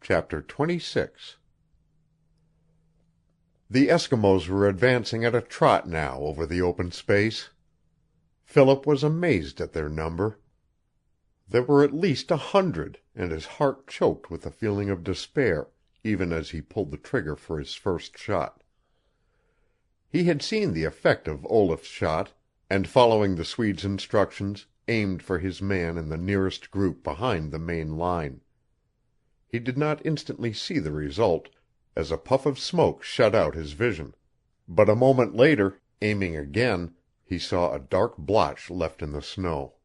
Chapter 26 The Eskimos were advancing at a trot now over the open space. Philip was amazed at their number. There were at least 100, and his heart choked with a feeling of despair, even as he pulled the trigger for his first shot. He had seen the effect of Olaf's shot, and following the Swede's instructions, aimed for his man in the nearest group behind the main line. He did not instantly see the result, as a puff of smoke shut out his vision, but a moment later, aiming again, he saw a dark blotch left in the snow.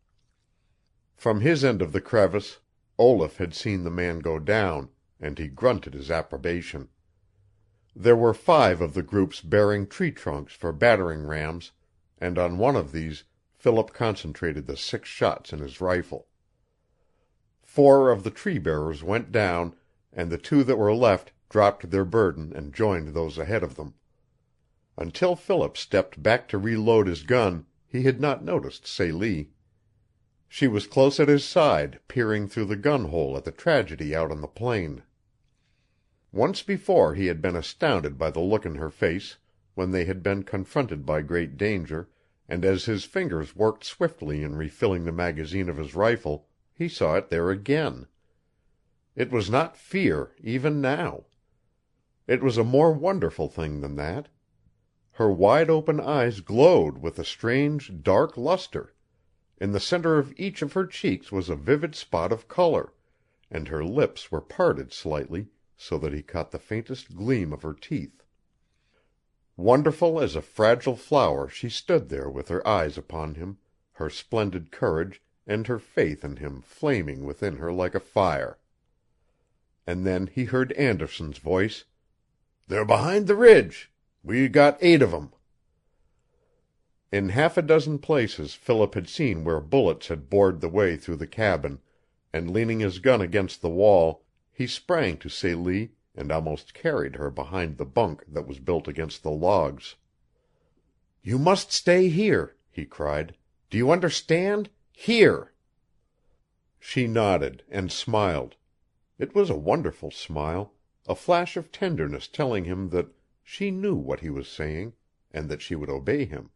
From his end of the crevice, Olaf had seen the man go down, and he grunted his approbation. There were 5 of the groups bearing tree trunks for battering rams, and on one of these Philip concentrated the 6 shots in his rifle. 4 of the tree bearers went down, and the 2 that were left dropped their burden and joined those ahead of them. Until Philip stepped back to reload his gun, he had not noticed Celie. She was close at his side, peering through the gun hole at the tragedy out on the plain. Once before he had been astounded by the look in her face when they had been confronted by great danger, and as his fingers worked swiftly in refilling the magazine of his rifle, he saw it there again. It was not fear, even now. It was a more wonderful thing than that. Her wide-open eyes glowed with a strange, dark luster. In the center of each of her cheeks was a vivid spot of color, and her lips were parted slightly so that he caught the faintest gleam of her teeth. Wonderful as a fragile flower she stood there with her eyes upon him, her splendid courage and her faith in him flaming within her like a fire. And then he heard Anderson's voice. "They're behind the ridge. We got 8 of 'em." In half a dozen places Philip had seen where bullets had bored the way through the cabin, and leaning his gun against the wall, he sprang to Celie and almost carried her behind the bunk that was built against the logs. "You must stay here," he cried. "Do you understand? Here!" She nodded and smiled. It was a wonderful smile, a flash of tenderness telling him that she knew what he was saying, and that she would obey him.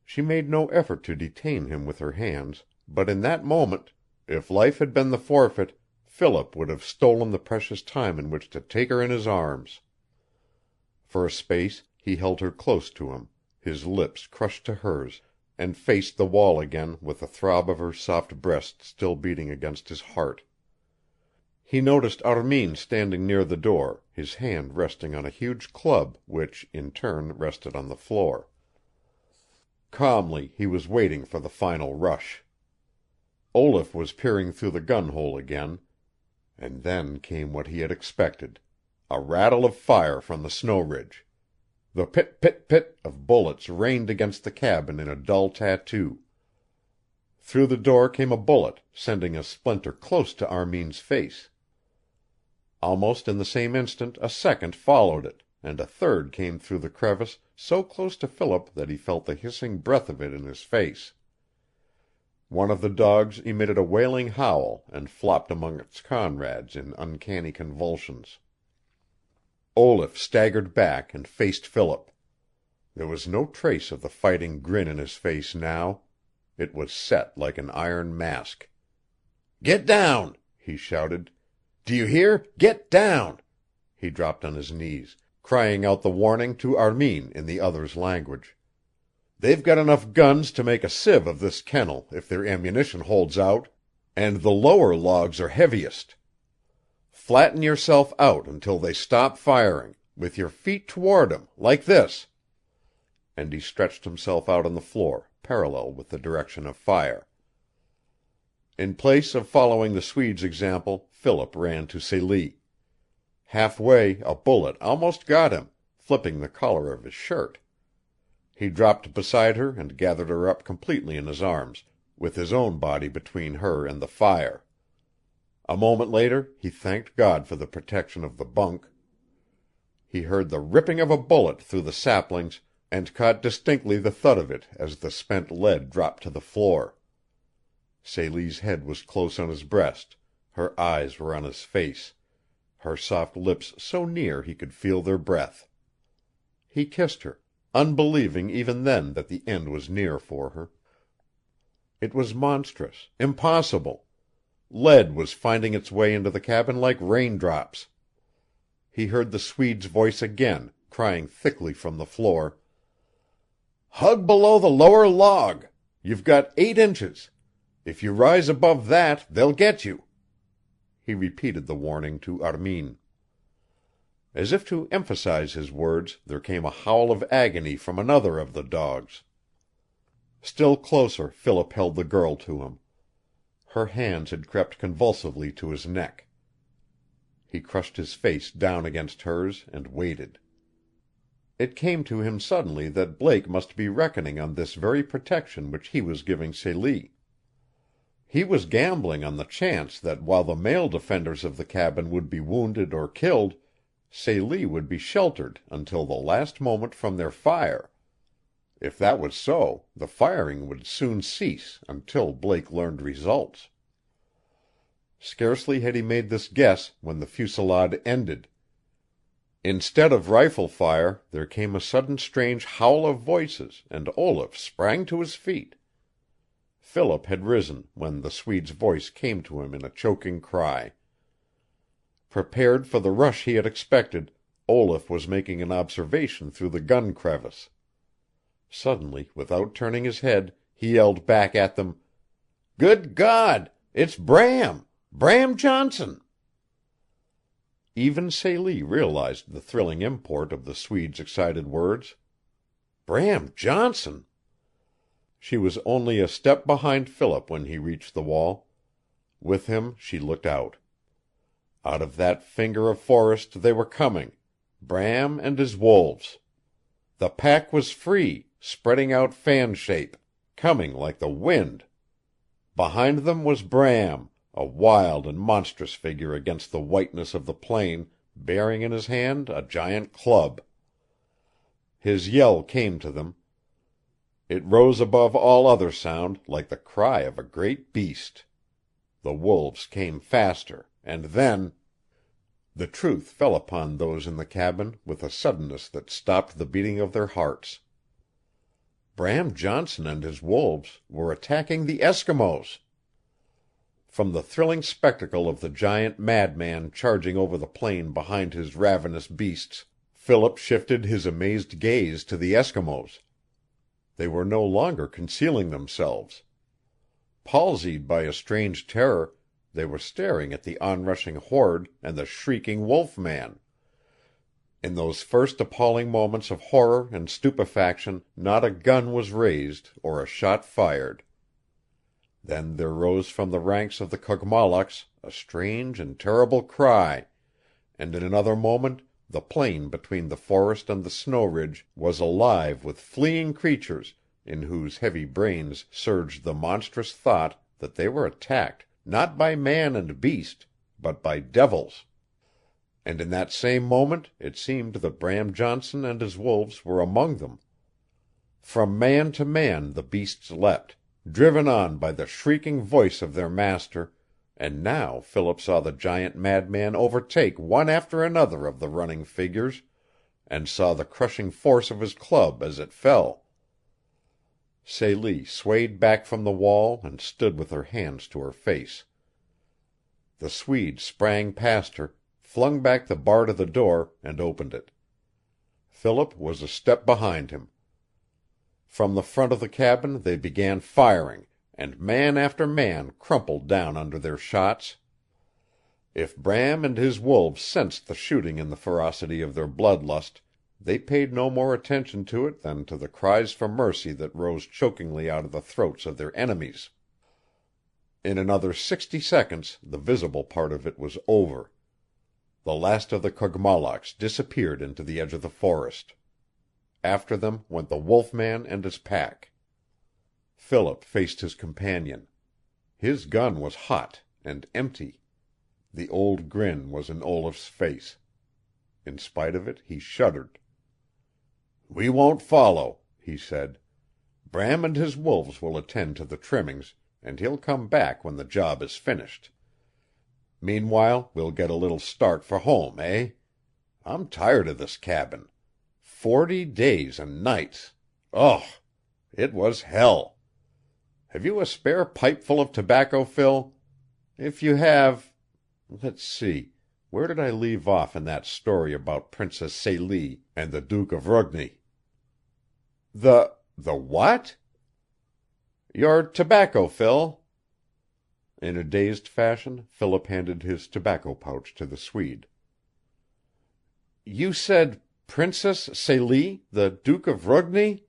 She made no effort to detain him with her hands, but in that moment, if life had been the forfeit, Philip would have stolen the precious time in which to take her in his arms. For a space he held her close to him, his lips crushed to hers, and faced the wall again with the throb of her soft breast still beating against his heart. He noticed Armin standing near the door, his hand resting on a huge club which, in turn, rested on the floor. Calmly he was waiting for the final rush. Olaf was peering through the gun hole again, and then came what he had expected, a rattle of fire from the snow ridge. The pit, pit, pit of bullets rained against the cabin in a dull tattoo. Through the door came a bullet, sending a splinter close to Armin's face. Almost in the same instant a second followed it, and a third came through the crevice so close to Philip that he felt the hissing breath of it in his face. One of the dogs emitted a wailing howl and flopped among its comrades in uncanny convulsions. Olaf staggered back and faced Philip. There was no trace of the fighting grin in his face now. It was set like an iron mask. "Get down!" he shouted. "Do you hear? Get down!" He dropped on his knees, crying out the warning to Armin in the other's language. "They've got enough guns to make a sieve of this kennel if their ammunition holds out, and the lower logs are heaviest. Flatten yourself out until they stop firing, with your feet toward 'em, like this." And he stretched himself out on the floor, parallel with the direction of fire. In place of following the Swede's example, Philip ran to Celie. Halfway a bullet almost got him, flipping the collar of his shirt. He dropped beside her and gathered her up completely in his arms, with his own body between her and the fire. A moment later he thanked God for the protection of the bunk. He heard the ripping of a bullet through the saplings and caught distinctly the thud of it as the spent lead dropped to the floor. Celie's head was close on his breast, her eyes were on his face, her soft lips so near he could feel their breath. He kissed her, unbelieving even then that the end was near for her. It was monstrous, impossible. Lead was finding its way into the cabin like raindrops. He heard the Swede's voice again, crying thickly from the floor. "Hug below the lower log. You've got 8 inches. If you rise above that, they'll get you." He repeated the warning to Armin. As if to emphasize his words, there came a howl of agony from another of the dogs. Still closer Philip held the girl to him. Her hands had crept convulsively to his neck. He crushed his face down against hers and waited. It came to him suddenly that Blake must be reckoning on this very protection which he was giving Celie. He was gambling on the chance that while the male defenders of the cabin would be wounded or killed, Celie would be sheltered until the last moment from their fire. If that was so, the firing would soon cease until Blake learned results. Scarcely had he made this guess when the fusillade ended. Instead of rifle fire, there came a sudden strange howl of voices, and Olaf sprang to his feet. Philip had risen when the Swede's voice came to him in a choking cry. Prepared for the rush he had expected, Olaf was making an observation through the gun crevice. Suddenly, without turning his head, he yelled back at them, "Good God! It's Bram! Bram Johnson!" Even Celie realized the thrilling import of the Swede's excited words. Bram Johnson! She was only a step behind Philip when he reached the wall. With him she looked out. Out of that finger of forest they were coming, Bram and his wolves. The pack was free, spreading out fan shape, coming like the wind. Behind them was Bram, a wild and monstrous figure against the whiteness of the plain, bearing in his hand a giant club. His yell came to them. It rose above all other sound like the cry of a great beast. The wolves came faster, and then the truth fell upon those in the cabin with a suddenness that stopped the beating of their hearts. Bram Johnson and his wolves were attacking the Eskimos! From the thrilling spectacle of the giant madman charging over the plain behind his ravenous beasts, Philip shifted his amazed gaze to the Eskimos. They were no longer concealing themselves. Palsied by a strange terror, they were staring at the onrushing horde and the shrieking wolf-man. In those first appalling moments of horror and stupefaction not a gun was raised or a shot fired. Then there rose from the ranks of the Kogmollocks a strange and terrible cry, and in another moment the plain between the forest and the snow ridge was alive with fleeing creatures in whose heavy brains surged the monstrous thought that they were attacked not by man and beast, but by devils. And in that same moment it seemed that Bram Johnson and his wolves were among them. From man to man the beasts leapt, driven on by the shrieking voice of their master, and now Philip saw the giant madman overtake one after another of the running figures, and saw the crushing force of his club as it fell. Celie swayed back from the wall and stood with her hands to her face. The Swede sprang past her, flung back the bar to the door, and opened it. Philip was a step behind him. From the front of the cabin they began firing, and man after man crumpled down under their shots. If Bram and his wolves sensed the shooting in the ferocity of their bloodlust, they paid no more attention to it than to the cries for mercy that rose chokingly out of the throats of their enemies. In another 60 seconds the visible part of it was over. The last of the Kogmollocks disappeared into the edge of the forest. After them went the wolf-man and his pack. Philip faced his companion. His gun was hot and empty. The old grin was in Olaf's face. In spite of it he shuddered. "We won't follow," he said. "Bram and his wolves will attend to the trimmings, and he'll come back when the job is finished. Meanwhile, we'll get a little start for home, eh? I'm tired of this cabin. 40 days and nights. Ugh! It was hell. Have you a spare pipeful of tobacco, Phil? If you have, let's see, where did I leave off in that story about Princess Célie and the Duke of Rugni? The what? Your tobacco, Phil. In a dazed fashion, Philip handed his tobacco pouch to the Swede. You said Princess Célie, the Duke of Rugni?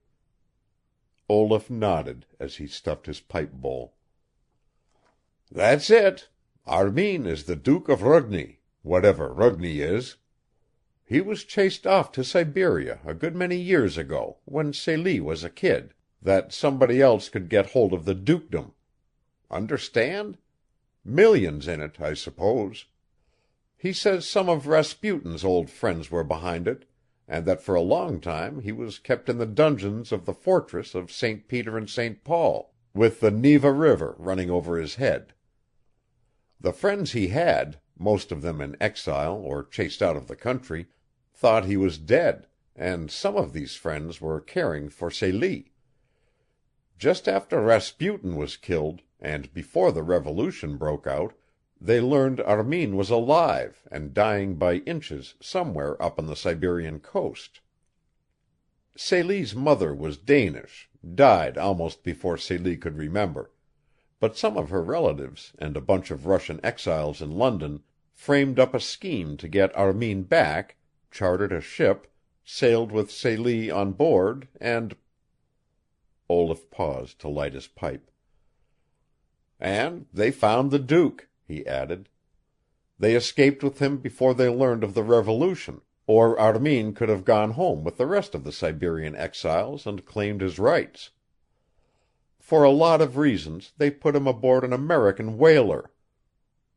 Olaf nodded as he stuffed his pipe bowl. That's it. Armin is the Duke of Rugni, whatever Rugni is. He was chased off to Siberia a good many years ago, when Célie was a kid, that somebody else could get hold of the dukedom. Understand? Millions in it, I suppose. He says some of Rasputin's old friends were behind it, and that for a long time he was kept in the dungeons of the fortress of St. Peter and St. Paul, with the Neva River running over his head. The friends he had, most of them in exile or chased out of the country, thought he was dead, and some of these friends were caring for Célie. Just after Rasputin was killed, and before the revolution broke out, they learned Armin was alive and dying by inches somewhere up on the Siberian coast. Célie's mother was Danish, died almost before Célie could remember, but some of her relatives and a bunch of Russian exiles in London framed up a scheme to get Armin back, chartered a ship, sailed with Célie on board, and Olaf paused to light his pipe. And they found the Duke, he added. They escaped with him before they learned of the revolution, or Armin could have gone home with the rest of the Siberian exiles and claimed his rights. For a lot of reasons they put him aboard an American whaler,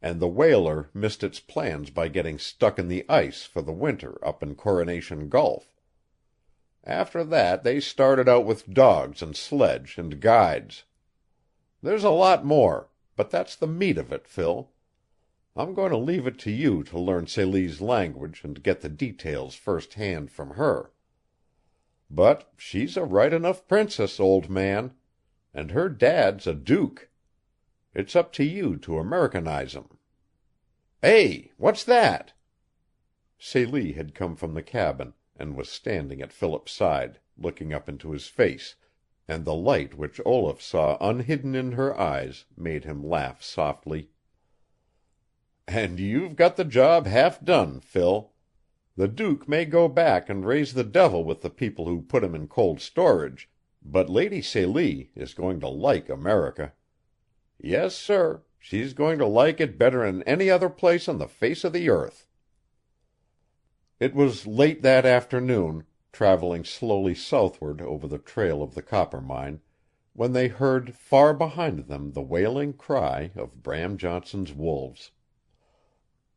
and the whaler missed its plans by getting stuck in the ice for the winter up in Coronation Gulf. After that they started out with dogs and sledge and guides. There's a lot more, but that's the meat of it, Phil. I'm going to leave it to you to learn Célie's language and get the details first-hand from her. But she's a right enough princess, old man, and her dad's a duke. It's up to you to Americanize him. Hey, what's that? Célie had come from the cabin and was standing at Philip's side, looking up into his face, and the light which Olaf saw unhidden in her eyes made him laugh softly. And you've got the job half done, Phil. The Duke may go back and raise the devil with the people who put him in cold storage, but Lady Célie is going to like America. Yes, sir, she's going to like it better than any other place on the face of the earth. It was late that afternoon, traveling slowly southward over the trail of the copper mine, when they heard far behind them the wailing cry of Bram Johnson's wolves.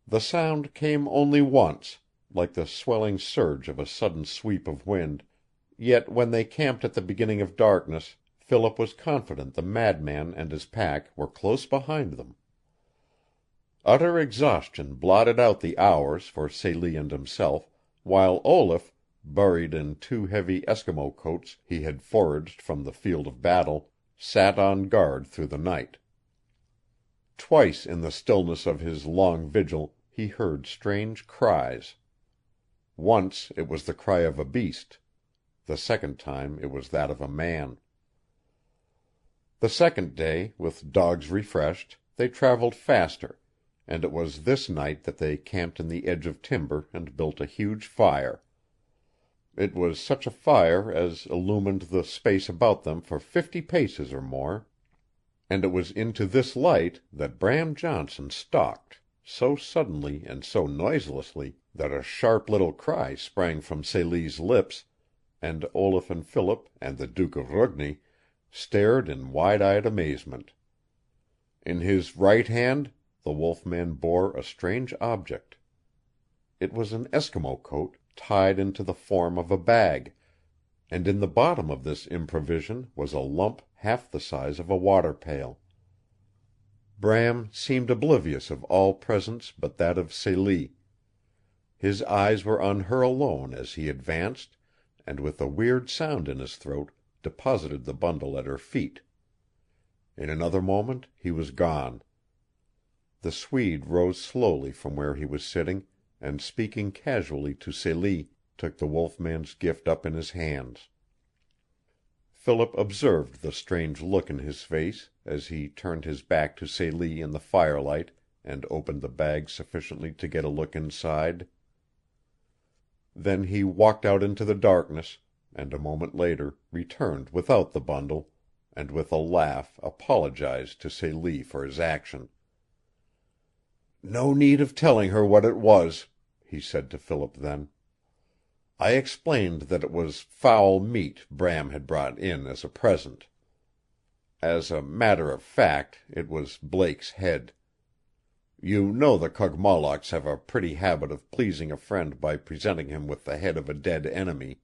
The sound came only once, like the swelling surge of a sudden sweep of wind, yet when they camped at the beginning of darkness, Philip was confident the madman and his pack were close behind them. Utter exhaustion blotted out the hours for Célie and himself, while Olaf, buried in 2 heavy Eskimo coats he had foraged from the field of battle, sat on guard through the night. Twice in the stillness of his long vigil he heard strange cries. Once it was the cry of a beast. The second time it was that of a man. The second day, with dogs refreshed, they traveled faster, and it was this night that they camped in the edge of timber and built a huge fire. It was such a fire as illumined the space about them for 50 paces or more, and it was into this light that Bram Johnson stalked, so suddenly and so noiselessly that a sharp little cry sprang from Célie's lips, and Olaf and Philip and the Duke of Rugni stared in wide-eyed amazement. In his right hand the wolf-man bore a strange object. It was an Eskimo coat tied into the form of a bag, and in the bottom of this improvision was a lump half the size of a water pail. Bram seemed oblivious of all presence but that of Celie. His eyes were on her alone as he advanced, and with a weird sound in his throat deposited the bundle at her feet. In another moment he was gone. The Swede rose slowly from where he was sitting, and speaking casually to Celie, took the wolf man's gift up in his hands. Philip observed the strange look in his face as he turned his back to Celie in the firelight and opened the bag sufficiently to get a look inside. Then he walked out into the darkness, and a moment later returned without the bundle, and with a laugh apologized to Celie for his action. "No need of telling her what it was," he said to Philip then. "I explained that it was foul meat Bram had brought in as a present. As a matter of fact, it was Blake's head. You know the Kogmollocks have a pretty habit of pleasing a friend by presenting him with the head of a dead enemy.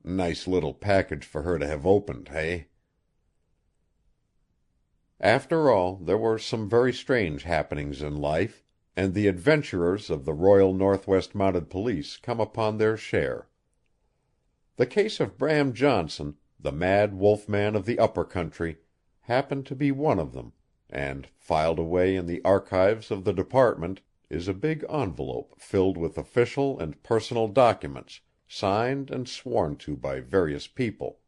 Nice little package for her to have opened, eh?" After all, there were some very strange happenings in life, and the adventurers of the Royal Northwest Mounted Police come upon their share. The case of Bram Johnson, the mad wolf man of the upper country, happened to be one of them, and, filed away in the archives of the department, is a big envelope filled with official and personal documents, signed and sworn to by various people.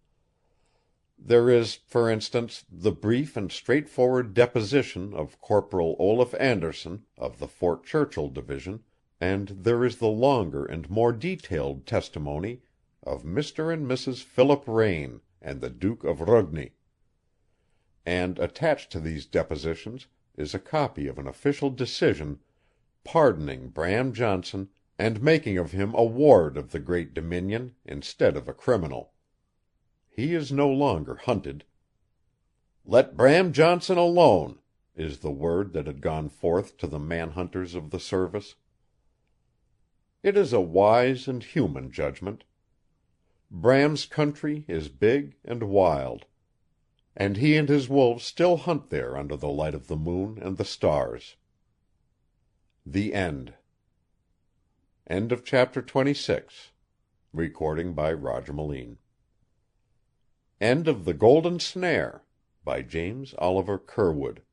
There is, for instance, the brief and straightforward deposition of Corporal Olaf Anderson, of the Fort Churchill Division, and there is the longer and more detailed testimony of Mr. and Mrs. Philip Raine and the Duke of Rugni. And attached to these depositions is a copy of an official decision pardoning Bram Johnson and making of him a ward of the great Dominion instead of a criminal. He is no longer hunted. "Let Bram Johnson alone," is the word that had gone forth to the man-hunters of the service. It is a wise and human judgment. Bram's country is big and wild, and he and his wolves still hunt there under the light of the moon and the stars. The End. End of chapter 26. Recording by Roger Moline. End of The Golden Snare by James Oliver Curwood.